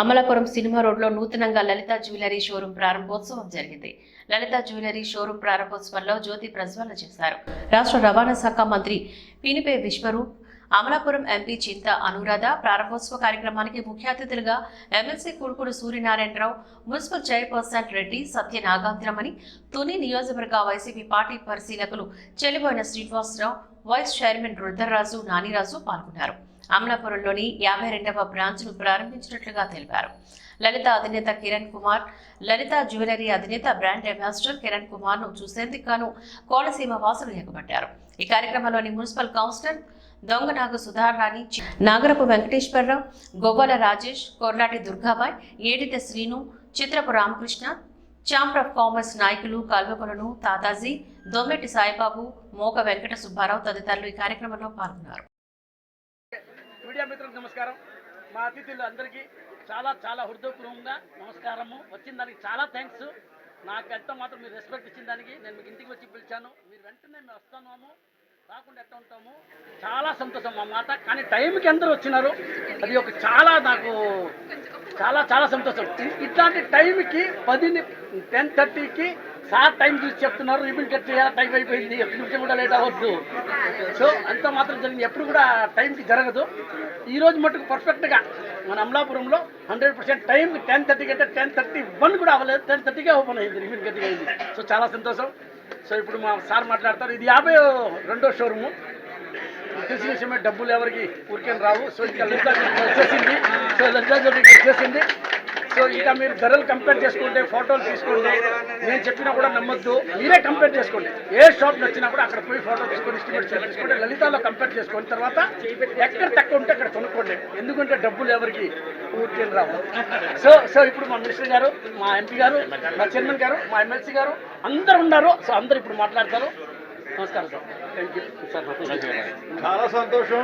Amalapuram cinema రోడ్లో నూతనంగా లలిత jewellery showroom ప్రారంభోత్సవం జరిగింది. లలిత జ్యువెలరీ షోరూం ప్రారంభోత్సవంలో జ్యోతి ప్రజ్వలన చేశారు. రాష్ట్ర రవాణా శాఖ మంత్రి పినిపే విశ్వరూప్, అమలాపురం ఎంపీ చింత అనురాధ ప్రారంభోత్సవ కార్యక్రమానికి ముఖ్య అతిథులుగా ఎమ్మెల్సీ కుడుకుడు సూర్యనారాయణరావు, మున్సిపల్ చైర్పర్సన్ రెడ్డి సత్య నాగాంధ్రమణి, తుని నియోజకవర్గ వైసీపీ పార్టీ పరిశీలకులు చెలిబోయిన శ్రీనివాసరావు, వైస్ చైర్మన్ రుద్రరాజు, నానిరాజు పాల్గొన్నారు. అమలాపురంలోని 52వ బ్రాంచ్ను ప్రారంభించినట్లుగా తెలిపారు. లలిత అధినేత కిరణ్ కుమార్, లలిత జ్యువెలరీ అధినేత బ్రాండ్ అంబాసిడర్ కిరణ్ కుమార్ ను చూసేందుకు గాను కోనసీమ వాసులు ఎగబడ్డారు. ఈ కార్యక్రమంలోని municipal councillor Donganagu Sudharani, Nagarapu Venkateswararao, Govvala Rajesh, Korlati Durgabai, Edita Srinu, Chitrapu Ramakrishna, chamber of commerce నాయకులు కల్వకొలను తాతాజీ, దొమ్మెట్టి సాయిబాబు, మోక వెంకట సుబ్బారావు తదితరులు ఈ కార్యక్రమంలో పాల్గొన్నారు. మీడియా మిత్రులకు నమస్కారం. మా అతిథులు అందరికీ చాలా చాలా హృదయపూర్వకంగా నమస్కారము. వచ్చిన దానికి చాలా థ్యాంక్స్. నాకు ఎంత మాత్రం మీరు రెస్పెక్ట్ ఇచ్చిన దానికి నేను మీకు ఇంటికి వచ్చి పిలిచాను. మీరు వెంటనే మేము వస్తున్నాము, రాకుండా ఎట్లా ఉంటాము. చాలా సంతోషం మా మాట. కానీ టైంకి అందరూ వచ్చినారు, అది ఒక నాకు చాలా చాలా సంతోషం. ఇట్లాంటి టైంకి 10:30కి సార్ టైం చూసి చెప్తున్నారు, రిబిన్ కట్ చేయాలి, టైం అయిపోయింది, ఎప్పుడు నిమిషం కూడా లేట్ అవ్వద్దు. సో అంత మాత్రం జరిగింది, ఎప్పుడు కూడా టైంకి జరగదు. ఈరోజు మటుకు పర్ఫెక్ట్గా మన అమలాపురంలో 100% టైంకి 10:30 కంటే 10:31 కూడా అవ్వలేదు, 10:30కే ఓపెన్ అయింది, రిబిన్ కట్టింగ్ అయింది. సో చాలా సంతోషం. సో ఇప్పుడు మా సార్ మాట్లాడతారు. ఇది 52వ షోరూము. తెలిసిన విషయమే, డబ్బులు ఎవరికి ఊరికేం రావు. సో ఇంకా లలితా వచ్చేసింది. సో లలితా వచ్చేసింది. సో ఇంకా మీరు ధరలు కంపేర్ చేసుకుంటే, ఫోటోలు తీసుకుంటే, నేను చెప్పినా కూడా నమ్మొద్దు, మీరే కంపేర్ చేసుకోండి. ఏ షాప్కి వచ్చినా కూడా అక్కడ పోయి ఫోటో తీసుకొని ఎస్టిమేట్ చేసుకుంటే లలితాలో కంపేర్ చేసుకున్న తర్వాత ఎక్కడ తక్కువ ఉంటే అక్కడ కొనుక్కోండి. ఎందుకంటే డబ్బులు ఎవరికి ఊరికేం రావు. సో ఇప్పుడు మా మినిస్టర్ గారు, మా ఎంపీ గారు, మా చైర్మన్ గారు, మా ఎమ్మెల్సీ గారు అందరు ఉన్నారు. సో అందరు ఇప్పుడు మాట్లాడతారు. నమస్కారం సార్. Thank you sir. చాలా సంతోషం.